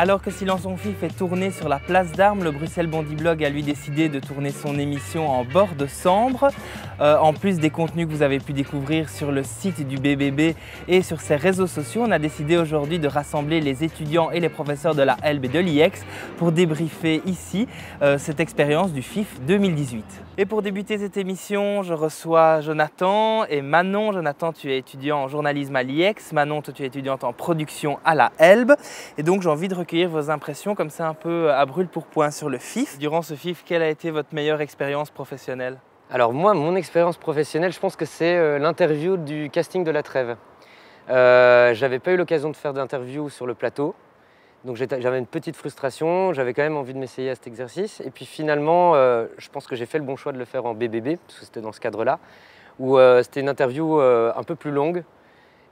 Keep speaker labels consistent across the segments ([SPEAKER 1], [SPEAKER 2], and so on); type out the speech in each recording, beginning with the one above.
[SPEAKER 1] Alors que Silence on Fif est tourné sur la place d'Armes, le Bruxelles Bondy Blog a lui décidé de tourner son émission en bord de Sambre. En plus des contenus que vous avez pu découvrir sur le site du BBB et sur ses réseaux sociaux, on a décidé aujourd'hui de rassembler les étudiants et les professeurs de la ELB et de l'IEX pour débriefer ici cette expérience du FIF 2018. Et pour débuter cette émission, je reçois Jonathan et Manon. Jonathan, tu es étudiant en journalisme à l'IEX. Manon, toi, tu es étudiante en production à la ELB. Et donc, j'ai envie de recueillir vos impressions comme ça un peu à brûle-pourpoint sur le FIF. Durant ce FIF, quelle a été votre meilleure expérience professionnelle?
[SPEAKER 2] Alors moi, mon expérience professionnelle, je pense que c'est l'interview du casting de La Trêve. J'avais pas eu l'occasion de faire d'interview sur le plateau, donc j'avais une petite frustration, j'avais quand même envie de m'essayer à cet exercice. Et puis finalement, je pense que j'ai fait le bon choix de le faire en BBB, parce que c'était dans ce cadre-là, où c'était une interview un peu plus longue.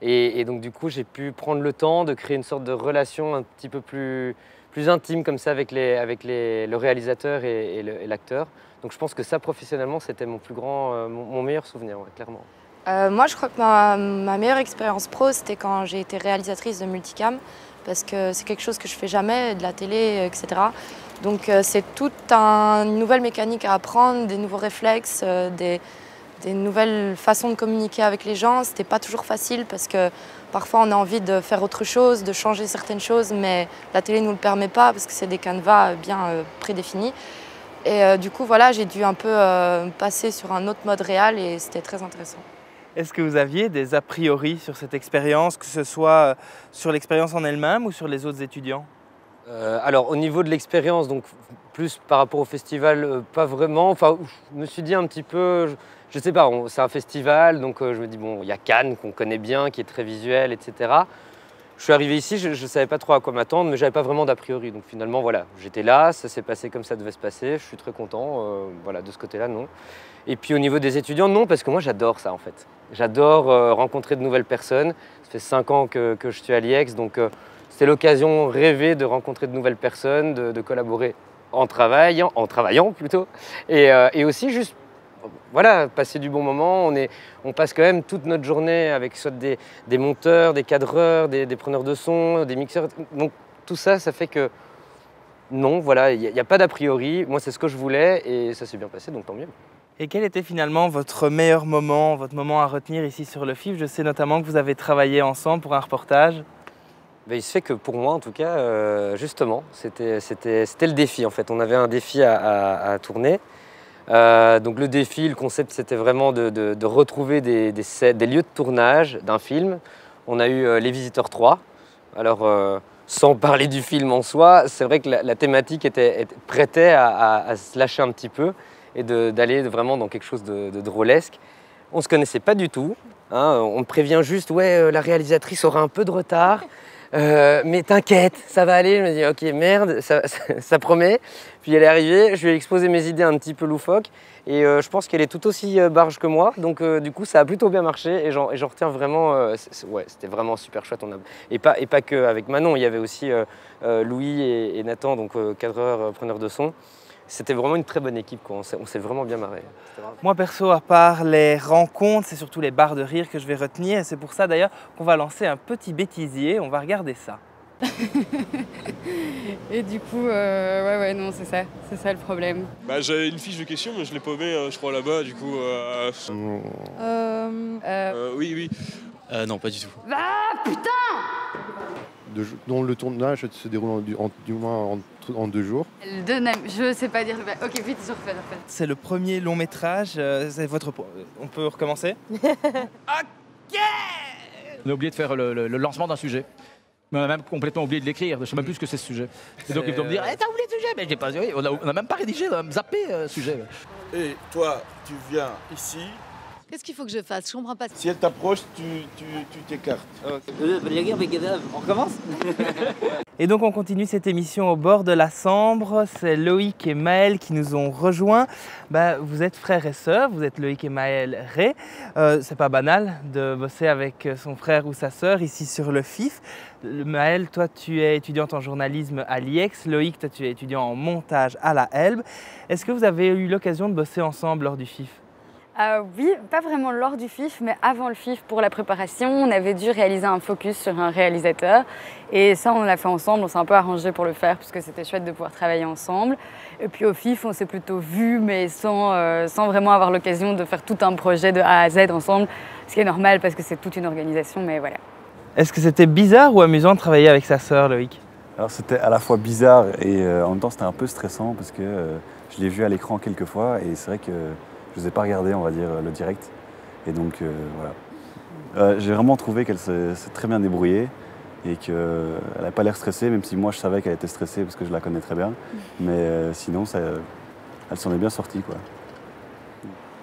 [SPEAKER 2] Et donc du coup, j'ai pu prendre le temps de créer une sorte de relation un petit peu plus intime comme ça avec le réalisateur et l'acteur. Donc je pense que ça, professionnellement, c'était mon meilleur souvenir, ouais, clairement.
[SPEAKER 3] Moi, je crois que ma meilleure expérience pro, c'était quand j'ai été réalisatrice de multicam, parce que c'est quelque chose que je fais jamais, de la télé, etc. Donc c'est toute une nouvelle mécanique à apprendre, des nouveaux réflexes, des nouvelles façons de communiquer avec les gens. C'était pas toujours facile parce que parfois on a envie de faire autre chose, de changer certaines choses, mais la télé ne nous le permet pas parce que c'est des canevas bien prédéfinis. Et du coup, voilà, j'ai dû un peu passer sur un autre mode réel et c'était très intéressant.
[SPEAKER 1] Est-ce que vous aviez des a priori sur cette expérience, que ce soit sur l'expérience en elle-même ou sur les autres étudiants?
[SPEAKER 2] Alors au niveau de l'expérience, donc plus par rapport au festival, pas vraiment. Enfin, je me suis dit un petit peu, je sais pas, c'est un festival, donc je me dis bon, il y a Cannes qu'on connaît bien, qui est très visuel, etc. Je suis arrivé ici, je ne savais pas trop à quoi m'attendre, mais j'avais pas vraiment d'a priori. Donc finalement, voilà, j'étais là, ça s'est passé comme ça devait se passer. Je suis très content, voilà, de ce côté-là, non. Et puis au niveau des étudiants, non, parce que moi j'adore ça en fait. J'adore rencontrer de nouvelles personnes. Ça fait 5 ans que je suis à l'IEX, donc c'est l'occasion rêvée de rencontrer de nouvelles personnes, de collaborer en travaillant plutôt, et aussi juste voilà, passer du bon moment. On passe quand même toute notre journée avec soit des monteurs, des cadreurs, des preneurs de son, des mixeurs. Donc tout ça, ça fait que non, voilà, il n'y a pas d'a priori. Moi, c'est ce que je voulais et ça s'est bien passé, donc tant mieux.
[SPEAKER 1] Et quel était finalement votre meilleur moment, votre moment à retenir ici sur le FIF? Je sais notamment que vous avez travaillé ensemble pour un reportage.
[SPEAKER 2] Ben, il se fait que pour moi, en tout cas, justement, c'était le défi en fait. On avait un défi à tourner. Donc le défi, le concept, c'était vraiment de retrouver des lieux de tournage d'un film. On a eu Les Visiteurs 3. Alors, sans parler du film en soi, c'est vrai que la thématique prêtait à se lâcher un petit peu et d'aller vraiment dans quelque chose de drôlesque. On ne se connaissait pas du tout. Hein, on me prévient juste, ouais, la réalisatrice aura un peu de retard. Mais t'inquiète, ça va aller. Je me dis ok, merde, ça promet. Puis elle est arrivée, je lui ai exposé mes idées un petit peu loufoques et je pense qu'elle est tout aussi barge que moi. Donc du coup, ça a plutôt bien marché et j'en retiens vraiment. Ouais, c'était vraiment super chouette. Et pas que avec Manon, il y avait aussi Louis et Nathan, donc cadreurs, preneurs de son. C'était vraiment une très bonne équipe, quoi. On s'est vraiment bien marré.
[SPEAKER 1] Moi perso, à part les rencontres, c'est surtout les barres de rire que je vais retenir. Et c'est pour ça d'ailleurs qu'on va lancer un petit bêtisier. On va regarder ça.
[SPEAKER 4] Et du coup, ouais, non, c'est ça le problème.
[SPEAKER 5] Bah, j'avais une fiche de questions, mais je l'ai paumée, je crois, là-bas, du coup... Oui.
[SPEAKER 6] Non, pas du tout.
[SPEAKER 4] Ah, putain!
[SPEAKER 7] Dont le tournage se déroule du moins en 2 jours.
[SPEAKER 4] Le deuxième, je sais pas dire. Ok, vite, je refais.
[SPEAKER 1] C'est le premier long métrage. On peut recommencer? Ok!
[SPEAKER 6] On a oublié de faire le lancement d'un sujet. Mais on a même complètement oublié de l'écrire. Je sais même plus ce que c'est ce sujet. Et donc ils vont me dire, t'as oublié le sujet? Mais j'ai pas. On a même pas rédigé, on a zappé ce sujet.
[SPEAKER 8] Et toi, tu viens ici.
[SPEAKER 9] Qu'est-ce qu'il faut que je fasse? Je comprends pas.
[SPEAKER 8] Si elle t'approche, tu t'écartes.
[SPEAKER 1] On recommence? Et donc on continue cette émission au bord de la Sambre. C'est Loïc et Maël qui nous ont rejoints. Vous êtes frères et sœurs, vous êtes Loïc et Maël Ré. C'est pas banal de bosser avec son frère ou sa sœur ici sur le FIF. Maël, toi tu es étudiante en journalisme à l'IEX. Loïc, toi tu es étudiant en montage à la ELB. Est-ce que vous avez eu l'occasion de bosser ensemble lors du FIF?
[SPEAKER 4] Oui, pas vraiment lors du FIF, mais avant le FIF, pour la préparation, on avait dû réaliser un focus sur un réalisateur. Et ça, on l'a fait ensemble, on s'est un peu arrangé pour le faire, puisque c'était chouette de pouvoir travailler ensemble. Et puis au FIF, on s'est plutôt vu, mais sans vraiment avoir l'occasion de faire tout un projet de A à Z ensemble, ce qui est normal, parce que c'est toute une organisation, mais voilà.
[SPEAKER 1] Est-ce que c'était bizarre ou amusant de travailler avec sa sœur, Loïc?
[SPEAKER 10] Alors c'était à la fois bizarre et en même temps c'était un peu stressant parce que je l'ai vu à l'écran quelques fois et c'est vrai que je n'osais pas regarder, on va dire, le direct. Et donc voilà. J'ai vraiment trouvé qu'elle s'est très bien débrouillée et qu'elle n'a pas l'air stressée, même si moi je savais qu'elle était stressée parce que je la connais très bien. Mais sinon, elle s'en est bien sortie, quoi.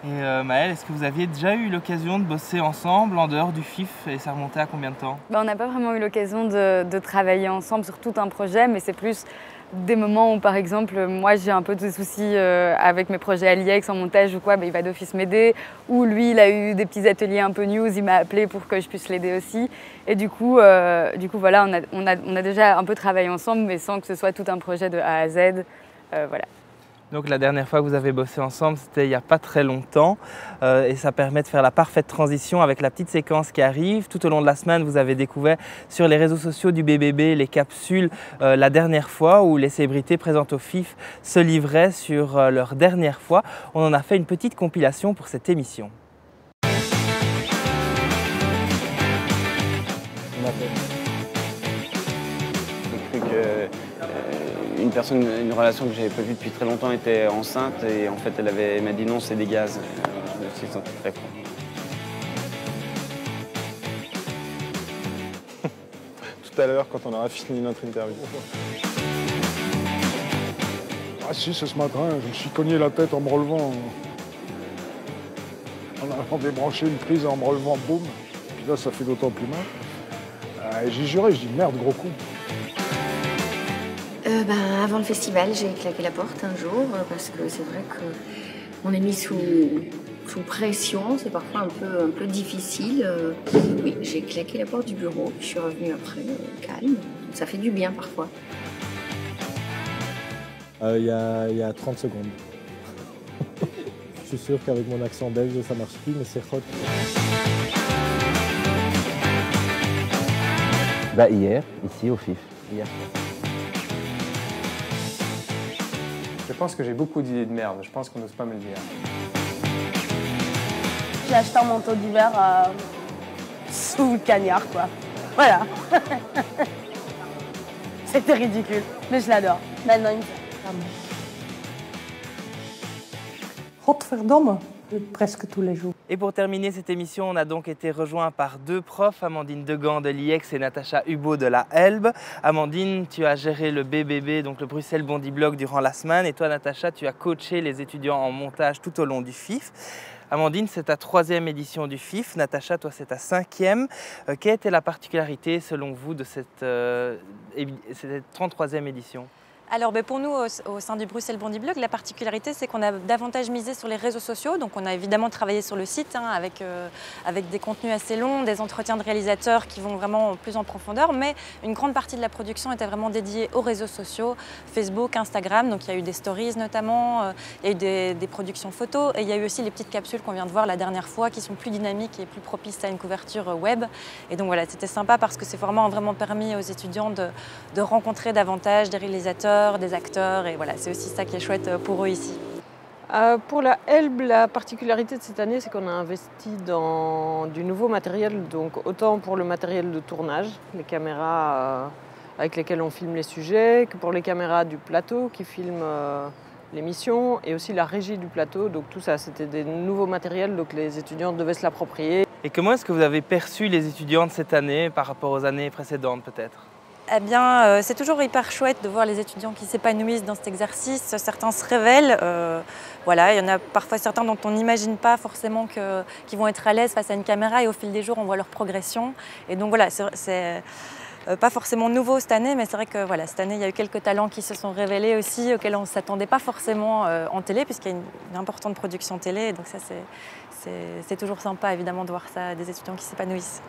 [SPEAKER 1] Et Maëlle, est-ce que vous aviez déjà eu l'occasion de bosser ensemble en dehors du FIF et ça remontait à combien de temps?
[SPEAKER 4] On n'a pas vraiment eu l'occasion de travailler ensemble sur tout un projet, mais c'est plus des moments où, par exemple, moi j'ai un peu de soucis avec mes projets à l'IEX en montage ou quoi, il va d'office m'aider. Ou lui, il a eu des petits ateliers un peu news, il m'a appelé pour que je puisse l'aider aussi. Et du coup voilà, on a déjà un peu travaillé ensemble, mais sans que ce soit tout un projet de A à Z. Voilà.
[SPEAKER 1] Donc la dernière fois que vous avez bossé ensemble, c'était il n'y a pas très longtemps et ça permet de faire la parfaite transition avec la petite séquence qui arrive. Tout au long de la semaine, vous avez découvert sur les réseaux sociaux du BBB les capsules la dernière fois où les célébrités présentes au FIF se livraient sur leur dernière fois. On en a fait une petite compilation pour cette émission.
[SPEAKER 11] J'ai cru que une relation que j'avais pas vue depuis très longtemps était enceinte et en fait elle m'a dit non, c'est des gaz. Je me suis senti très froid.
[SPEAKER 8] Tout à l'heure, quand on aura fini notre interview. Ah si, c'est ce matin, je me suis cogné la tête en me relevant. En allant débrancher une prise et en me relevant, boum. Puis là, ça fait d'autant plus mal. Et j'ai juré, je dis merde, gros con.
[SPEAKER 12] Avant le festival, j'ai claqué la porte un jour parce que c'est vrai qu'on est mis sous pression, c'est parfois un peu difficile. Oui, j'ai claqué la porte du bureau, je suis revenue après calme. Ça fait du bien parfois.
[SPEAKER 13] Il y a 30 secondes. Je suis sûr qu'avec mon accent belge, ça marche plus, mais c'est hot.
[SPEAKER 14] Hier, ici au FIF. Hier.
[SPEAKER 15] Je pense que j'ai beaucoup d'idées de merde, je pense qu'on n'ose pas me le dire.
[SPEAKER 16] J'ai acheté un manteau d'hiver sous le cagnard, quoi. Voilà. C'était ridicule, mais je l'adore. Maintenant, il me fait
[SPEAKER 17] Godverdomme, presque tous les jours.
[SPEAKER 1] Et pour terminer cette émission, on a donc été rejoints par deux profs, Amandine Degan de l'IEX et Natacha Hubaut de la Elbe. Amandine, tu as géré le BBB, donc le Bruxelles Bondi Blog, durant la semaine. Et toi, Natacha, tu as coaché les étudiants en montage tout au long du FIF. Amandine, c'est ta 3e édition du FIF. Natacha, toi, c'est ta 5e. Quelle était la particularité, selon vous, de cette 33e édition ?
[SPEAKER 18] Alors pour nous, au sein du Bruxelles Bondi Blog, la particularité, c'est qu'on a davantage misé sur les réseaux sociaux. Donc on a évidemment travaillé sur le site avec des contenus assez longs, des entretiens de réalisateurs qui vont vraiment plus en profondeur. Mais une grande partie de la production était vraiment dédiée aux réseaux sociaux, Facebook, Instagram. Donc il y a eu des stories notamment, il y a eu des productions photos. Et il y a eu aussi les petites capsules qu'on vient de voir la dernière fois qui sont plus dynamiques et plus propices à une couverture web. Et donc voilà, c'était sympa parce que c'est vraiment permis aux étudiants de rencontrer davantage des réalisateurs, des acteurs, et voilà, c'est aussi ça qui est chouette pour eux ici.
[SPEAKER 19] Pour la Elbe, la particularité de cette année, c'est qu'on a investi dans du nouveau matériel, donc autant pour le matériel de tournage, les caméras avec lesquelles on filme les sujets, que pour les caméras du plateau qui filment l'émission, et aussi la régie du plateau. Donc tout ça, c'était des nouveaux matériels, donc les étudiants devaient se l'approprier.
[SPEAKER 1] Et comment est-ce que vous avez perçu les étudiants de cette année par rapport aux années précédentes peut-être ?
[SPEAKER 18] Eh bien, c'est toujours hyper chouette de voir les étudiants qui s'épanouissent dans cet exercice. Certains se révèlent. Voilà, il y en a parfois certains dont on n'imagine pas forcément qu'ils vont être à l'aise face à une caméra, et au fil des jours, on voit leur progression. Et donc voilà, c'est pas forcément nouveau cette année, mais c'est vrai que voilà, cette année, il y a eu quelques talents qui se sont révélés aussi, auxquels on ne s'attendait pas forcément en télé, puisqu'il y a une importante production télé. Et donc ça, c'est toujours sympa, évidemment, de voir ça, des étudiants qui s'épanouissent.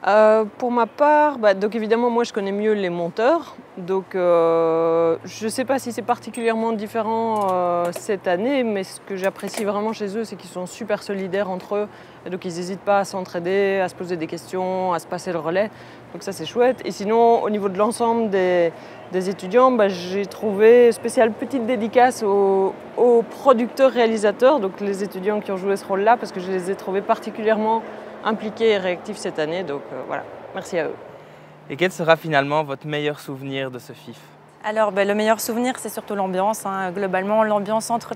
[SPEAKER 19] Pour ma part, donc évidemment moi je connais mieux les monteurs, donc je ne sais pas si c'est particulièrement différent cette année, mais ce que j'apprécie vraiment chez eux, c'est qu'ils sont super solidaires entre eux, et donc ils n'hésitent pas à s'entraider, à se poser des questions, à se passer le relais, donc ça c'est chouette. Et sinon au niveau de l'ensemble des étudiants, j'ai trouvé spécial petite dédicace aux producteurs réalisateurs, donc les étudiants qui ont joué ce rôle-là, parce que je les ai trouvés particulièrement impliqués et réactifs cette année, donc voilà, merci à eux.
[SPEAKER 1] Et quel sera finalement votre meilleur souvenir de ce FIF?
[SPEAKER 18] Alors le meilleur souvenir, c'est surtout l'ambiance. Globalement, l'ambiance entre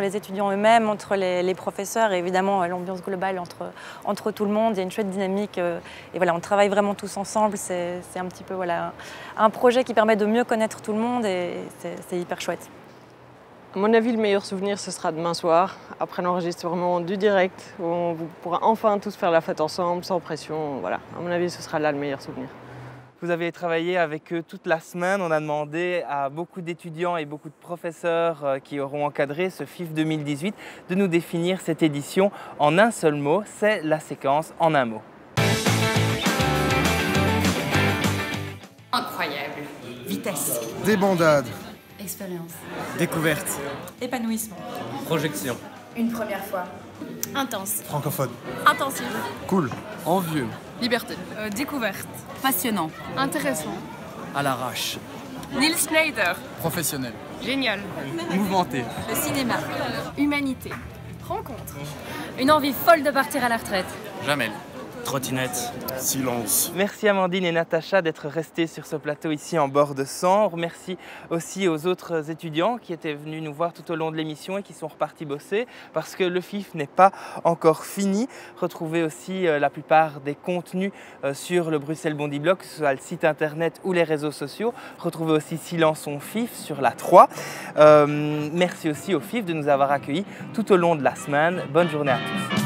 [SPEAKER 18] les étudiants eux-mêmes, entre les professeurs et évidemment l'ambiance globale entre tout le monde. Il y a une chouette dynamique et voilà, on travaille vraiment tous ensemble. C'est un petit peu un projet qui permet de mieux connaître tout le monde et c'est hyper chouette.
[SPEAKER 19] À mon avis, le meilleur souvenir, ce sera demain soir, après l'enregistrement du direct, où on pourra enfin tous faire la fête ensemble, sans pression. Voilà, à mon avis, ce sera là le meilleur souvenir.
[SPEAKER 1] Vous avez travaillé avec eux toute la semaine. On a demandé à beaucoup d'étudiants et beaucoup de professeurs qui auront encadré ce FIF 2018 de nous définir cette édition en un seul mot. C'est la séquence en un mot.
[SPEAKER 20] Incroyable. Vitesse.
[SPEAKER 21] Débandade.
[SPEAKER 20] Expérience.
[SPEAKER 21] Découverte.
[SPEAKER 20] Épanouissement.
[SPEAKER 21] Projection.
[SPEAKER 20] Une première fois.
[SPEAKER 9] Intense.
[SPEAKER 21] Francophone.
[SPEAKER 9] Intensif.
[SPEAKER 21] Cool. Envieux.
[SPEAKER 9] Liberté. Découverte. Passionnant. Intéressant.
[SPEAKER 21] À l'arrache.
[SPEAKER 9] Neil Schneider.
[SPEAKER 21] Professionnel.
[SPEAKER 9] Génial.
[SPEAKER 21] Mouvementé.
[SPEAKER 9] Le cinéma. Humanité. Rencontre. Une envie folle de partir à la retraite.
[SPEAKER 21] Jamel. Trottinette. Silence.
[SPEAKER 1] Merci Amandine et Natacha d'être restées sur ce plateau ici en bord de Sambre. Merci aussi aux autres étudiants qui étaient venus nous voir tout au long de l'émission et qui sont repartis bosser parce que le FIF n'est pas encore fini. Retrouvez aussi la plupart des contenus sur le Bruxelles Bondi Blog, que ce soit le site internet ou les réseaux sociaux. Retrouvez aussi Silence on FIF sur la 3. Merci aussi au FIF de nous avoir accueillis tout au long de la semaine. Bonne journée à tous.